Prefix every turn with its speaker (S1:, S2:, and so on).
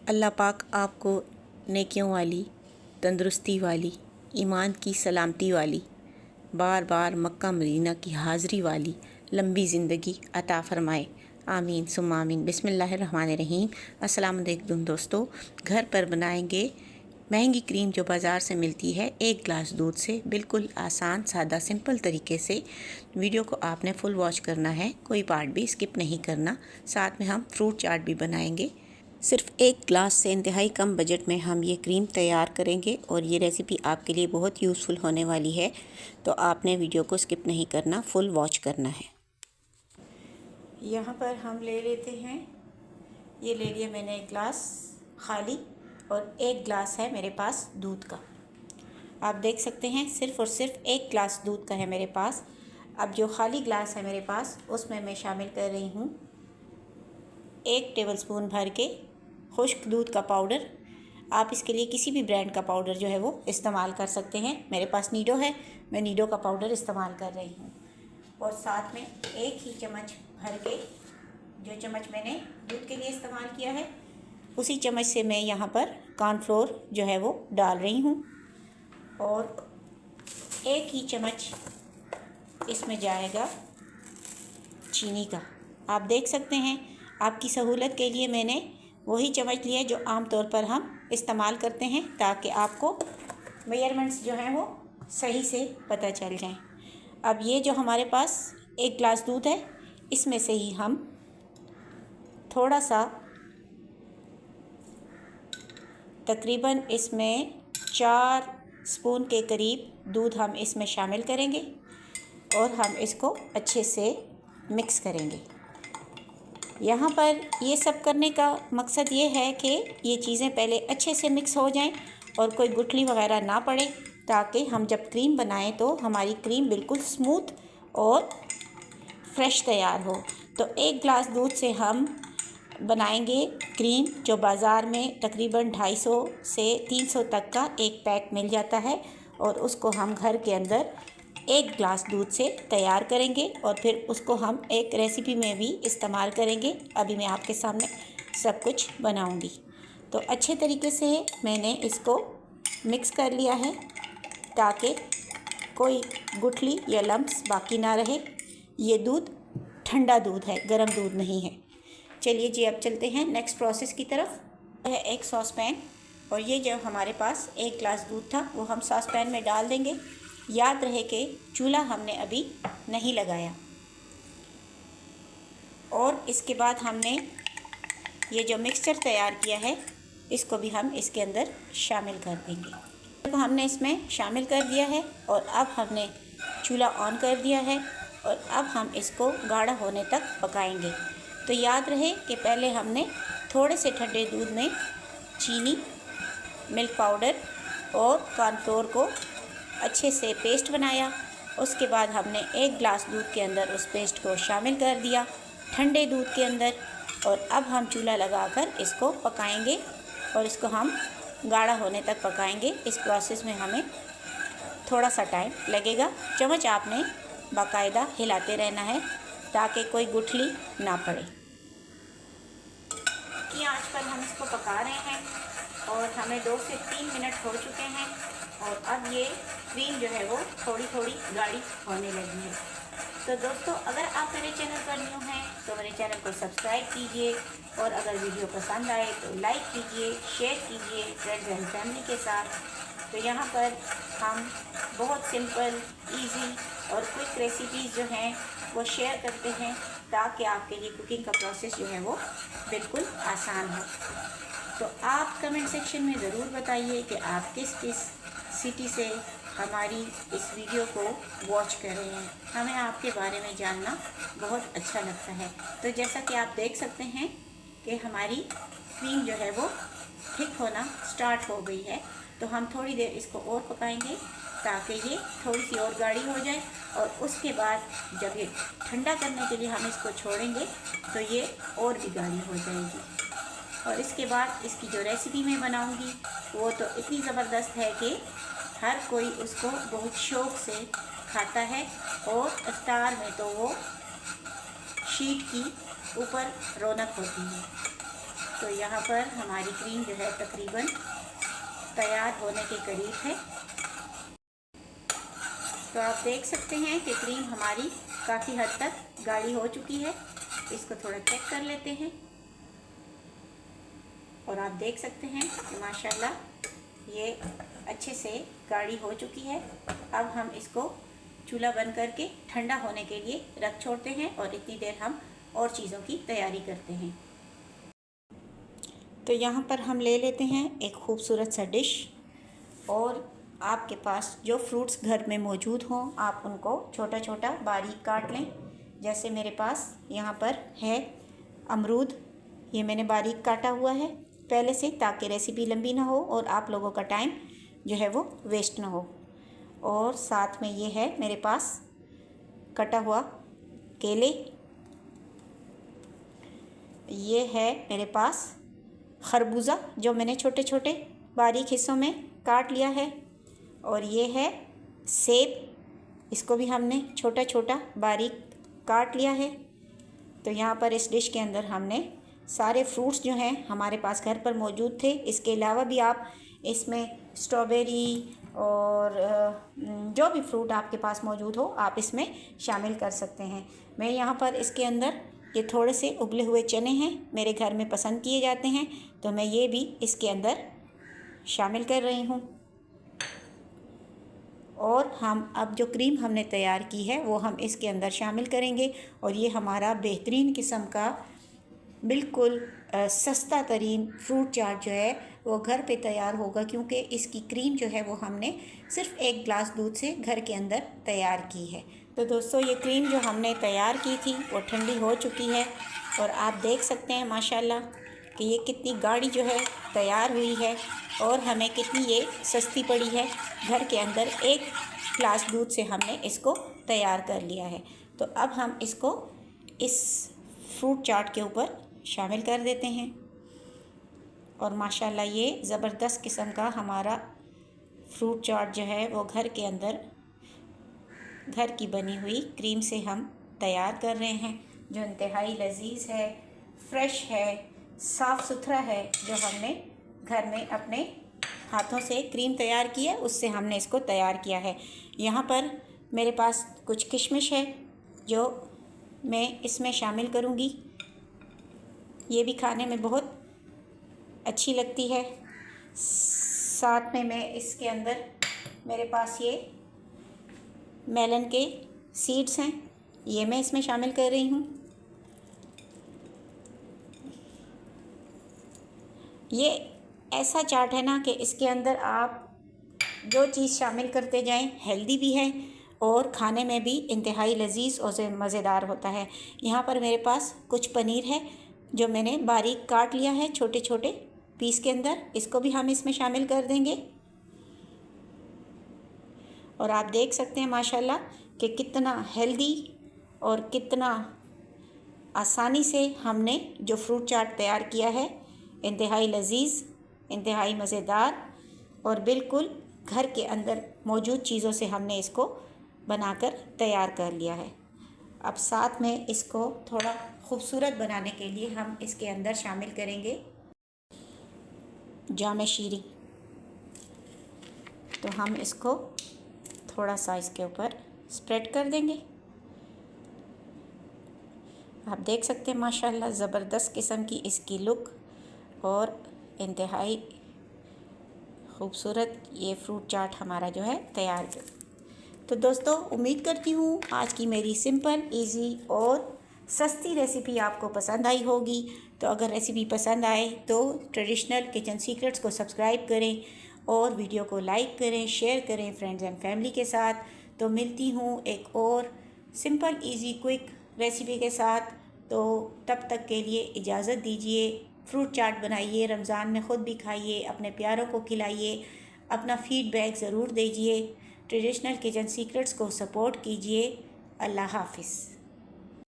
S1: अल्लाह पाक आपको नेकियों वाली, तंदुरुस्ती वाली, ईमान की सलामती वाली, बार बार मक्का मदीना की हाज़री वाली लंबी ज़िंदगी अता फ़रमाए। आमीन सुम्मा आमीन। बिस्मिल्लाहिर्रहमानिर्रहीम। अस्सलाम वालेकुम दोस्तों, घर पर बनाएंगे महंगी क्रीम जो बाज़ार से मिलती है एक गिलास दूध से, बिल्कुल आसान सादा सिंपल तरीके से। वीडियो को आपने फुल वॉच करना है, कोई पार्ट भी स्किप नहीं करना। साथ में हम फ्रूट चाट भी बनाएंगे। सिर्फ एक ग्लास से इंतहाई कम बजट में हम ये क्रीम तैयार करेंगे और ये रेसिपी आपके लिए बहुत यूज़फुल होने वाली है, तो आपने वीडियो को स्किप नहीं करना, फुल वॉच करना है। यहाँ पर हम ले लेते हैं, ये ले लिया मैंने एक गिलास खाली और एक गिलास है मेरे पास दूध का। आप देख सकते हैं सिर्फ़ और सिर्फ एक गिलास दूध का है मेरे पास। अब जो खाली गिलास है मेरे पास उसमें मैं शामिल कर रही हूँ 1 टेबलस्पून भर के खुश्क दूध का पाउडर। आप इसके लिए किसी भी ब्रांड का पाउडर जो है वो इस्तेमाल कर सकते हैं। मेरे पास नीडो है, मैं नीडो का पाउडर इस्तेमाल कर रही हूँ। और साथ में 1 ही चम्मच भर के, जो चम्मच मैंने दूध के लिए इस्तेमाल किया है उसी चम्मच से मैं यहाँ पर कॉर्नफ्लोर जो है वो डाल रही हूँ। और 1 ही चम्मच इसमें जाएगा चीनी का। आप देख सकते हैं, आपकी सहूलत के लिए मैंने वही चम्मच लिया जो आम तौर पर हम इस्तेमाल करते हैं, ताकि आपको मेजरमेंट्स जो हैं वो सही से पता चल जाएं। अब ये जो हमारे पास 1 गिलास दूध है, इसमें से ही हम थोड़ा सा, तकरीबन इसमें 4 स्पून के करीब दूध हम इसमें शामिल करेंगे और हम इसको अच्छे से मिक्स करेंगे। यहाँ पर ये सब करने का मकसद ये है कि ये चीज़ें पहले अच्छे से मिक्स हो जाएं और कोई गुठली वगैरह ना पड़े, ताकि हम जब क्रीम बनाएं तो हमारी क्रीम बिल्कुल स्मूथ और फ्रेश तैयार हो। तो 1 गिलास दूध से हम बनाएंगे क्रीम जो बाज़ार में तकरीबन 250 से 300 तक का एक पैक मिल जाता है, और उसको हम घर के अंदर 1 गिलास दूध से तैयार करेंगे और फिर उसको हम एक रेसिपी में भी इस्तेमाल करेंगे। अभी मैं आपके सामने सब कुछ बनाऊंगी। तो अच्छे तरीके से मैंने इसको मिक्स कर लिया है ताकि कोई गुठली या लम्प्स बाकी ना रहे। ये दूध ठंडा दूध है, गर्म दूध नहीं है। चलिए जी, अब चलते हैं नेक्स्ट प्रोसेस की तरफ। है एक सॉस पैन, और ये जो हमारे पास 1 गिलास दूध था वो हम सॉस पैन में डाल देंगे। याद रहे कि चूल्हा हमने अभी नहीं लगाया। और इसके बाद हमने ये जो मिक्सचर तैयार किया है इसको भी हम इसके अंदर शामिल कर देंगे। तो हमने इसमें शामिल कर दिया है और अब हमने चूल्हा ऑन कर दिया है और अब हम इसको गाढ़ा होने तक पकाएंगे। तो याद रहे कि पहले हमने थोड़े से ठंडे दूध में चीनी, मिल्क पाउडर और कॉर्नफ्लोर को अच्छे से पेस्ट बनाया। उसके बाद हमने 1 गिलास दूध के अंदर उस पेस्ट को शामिल कर दिया ठंडे दूध के अंदर, और अब हम चूल्हा लगाकर इसको पकाएंगे और इसको हम गाढ़ा होने तक पकाएंगे। इस प्रोसेस में हमें थोड़ा सा टाइम लगेगा। चम्मच आपने बाकायदा हिलाते रहना है ताकि कोई गुठली ना पड़े। की आंच पर हम इसको पका रहे हैं और हमें 2 से 3 मिनट हो चुके हैं और अब ये क्रीम जो है वो थोड़ी थोड़ी गाढ़ी होने लगी है। तो दोस्तों, अगर आप मेरे चैनल पर न्यू हैं तो मेरे चैनल को सब्सक्राइब कीजिए, और अगर वीडियो पसंद आए तो लाइक कीजिए, शेयर कीजिए फ्रेंड्स एंड फैमिली के साथ। तो यहाँ पर हम बहुत सिंपल, इजी और क्विक रेसिपीज़ जो हैं वो शेयर करते हैं, ताकि आपके लिए कुकिंग का प्रोसेस जो है वो बिल्कुल आसान हो। तो आप कमेंट सेक्शन में ज़रूर बताइए कि आप किस किस सिटी से हमारी इस वीडियो को वॉच कर रहे हैं। हमें आपके बारे में जानना बहुत अच्छा लगता है। तो जैसा कि आप देख सकते हैं कि हमारी क्रीम जो है वो थिक होना स्टार्ट हो गई है। तो हम थोड़ी देर इसको और पकाएंगे ताकि ये थोड़ी सी और गाढ़ी हो जाए, और उसके बाद जब ये ठंडा करने के लिए हम इसको छोड़ेंगे तो ये और भी गाढ़ी हो जाएगी। और इसके बाद इसकी जो रेसिपी मैं बनाऊंगी वो तो इतनी ज़बरदस्त है कि हर कोई उसको बहुत शौक़ से खाता है, और इफ्तार में तो वो शीट की ऊपर रौनक होती है। तो तो यहाँ पर हमारी क्रीम जो है तकरीबन तैयार होने के करीब है। तो आप देख सकते हैं कि क्रीम हमारी काफ़ी हद तक गाढ़ी हो चुकी है। इसको थोड़ा चेक कर लेते हैं और आप देख सकते हैं कि माशाल्लाह ये अच्छे से गाढ़ी हो चुकी है। अब हम इसको चूल्हा बंद करके ठंडा होने के लिए रख छोड़ते हैं और इतनी देर हम और चीज़ों की तैयारी करते हैं। तो यहाँ पर हम ले लेते हैं एक खूबसूरत सा डिश और आपके पास जो फ्रूट्स घर में मौजूद हों आप उनको छोटा छोटा बारीक काट लें। जैसे मेरे पास यहाँ पर है अमरूद, ये मैंने बारीक काटा हुआ है पहले से, ताकि रेसिपी लंबी ना हो और आप लोगों का टाइम जो है वो वेस्ट ना हो। और साथ में ये है मेरे पास कटा हुआ केले, ये है मेरे पास खरबूजा जो मैंने छोटे छोटे बारीक हिस्सों में काट लिया है, और ये है सेब, इसको भी हमने छोटा छोटा बारीक काट लिया है। तो यहाँ पर इस डिश के अंदर हमने सारे फ्रूट्स जो हैं हमारे पास घर पर मौजूद थे। इसके अलावा भी आप इसमें स्ट्रॉबेरी और जो भी फ्रूट आपके पास मौजूद हो आप इसमें शामिल कर सकते हैं। मैं यहाँ पर इसके अंदर ये थोड़े से उबले हुए चने हैं, मेरे घर में पसंद किए जाते हैं, तो मैं ये भी इसके अंदर शामिल कर रही हूँ। और हम अब जो क्रीम हमने तैयार की है वो हम इसके अंदर शामिल करेंगे और ये हमारा बेहतरीन किस्म का बिल्कुल सस्ता तरीन फ्रूट चाट जो है वो घर पे तैयार होगा, क्योंकि इसकी क्रीम जो है वो हमने सिर्फ 1 गिलास दूध से घर के अंदर तैयार की है। तो दोस्तों ये क्रीम जो हमने तैयार की थी वो ठंडी हो चुकी है और आप देख सकते हैं माशाल्लाह कि ये कितनी गाढ़ी जो है तैयार हुई है और हमें कितनी ये सस्ती पड़ी है। घर के अंदर 1 गिलास दूध से हमने इसको तैयार कर लिया है। तो अब हम इसको इस फ्रूट चाट के ऊपर शामिल कर देते हैं और माशाल्लाह ये ज़बरदस्त किस्म का हमारा फ्रूट चाट जो है वो घर के अंदर घर की बनी हुई क्रीम से हम तैयार कर रहे हैं, जो इंतहाई लजीज है, फ्रेश है, साफ़ सुथरा है। जो हमने घर में अपने हाथों से क्रीम तैयार की है उससे हमने इसको तैयार किया है। यहाँ पर मेरे पास कुछ किशमिश है जो मैं इसमें शामिल करूँगी, ये भी खाने में बहुत अच्छी लगती है। साथ में मैं इसके अंदर मेरे पास ये मेलन के सीड्स हैं, ये मैं इसमें शामिल कर रही हूँ। ये ऐसा चाट है ना कि इसके अंदर आप जो चीज़ शामिल करते जाएं हेल्दी भी है और खाने में भी इंतहाई लजीज और मज़ेदार होता है। यहाँ पर मेरे पास कुछ पनीर है जो मैंने बारीक काट लिया है छोटे छोटे पीस के अंदर, इसको भी हम इसमें शामिल कर देंगे। और आप देख सकते हैं माशाल्लाह कि कितना हेल्दी और कितना आसानी से हमने जो फ्रूट चाट तैयार किया है, इंतहाई लजीज, इंतहाई मज़ेदार और बिल्कुल घर के अंदर मौजूद चीज़ों से हमने इसको बनाकर तैयार कर लिया है। अब साथ में इसको थोड़ा खूबसूरत बनाने के लिए हम इसके अंदर शामिल करेंगे जाम शीरी। तो हम इसको थोड़ा सा इसके ऊपर स्प्रेड कर देंगे। आप देख सकते हैं माशाल्लाह ज़बरदस्त किस्म की इसकी लुक और इंतहाई खूबसूरत ये फ्रूट चाट हमारा जो है तैयार। तो दोस्तों उम्मीद करती हूँ आज की मेरी सिंपल, इजी और सस्ती रेसिपी आपको पसंद आई होगी। तो अगर रेसिपी पसंद आए तो ट्रेडिशनल किचन सीक्रेट्स को सब्सक्राइब करें और वीडियो को लाइक करें, शेयर करें फ्रेंड्स एंड फैमिली के साथ। तो मिलती हूँ एक और सिंपल, इजी, क्विक रेसिपी के साथ। तो तब तक के लिए इजाज़त दीजिए। फ्रूट चाट बनाइए, रमज़ान में ख़ुद भी खाइए, अपने प्यारों को खिलाइए, अपना फ़ीडबैक ज़रूर दीजिए। ट्रेडिशनल किचन सीक्रेट्स को सपोर्ट कीजिए। अल्लाह हाफ़िज़।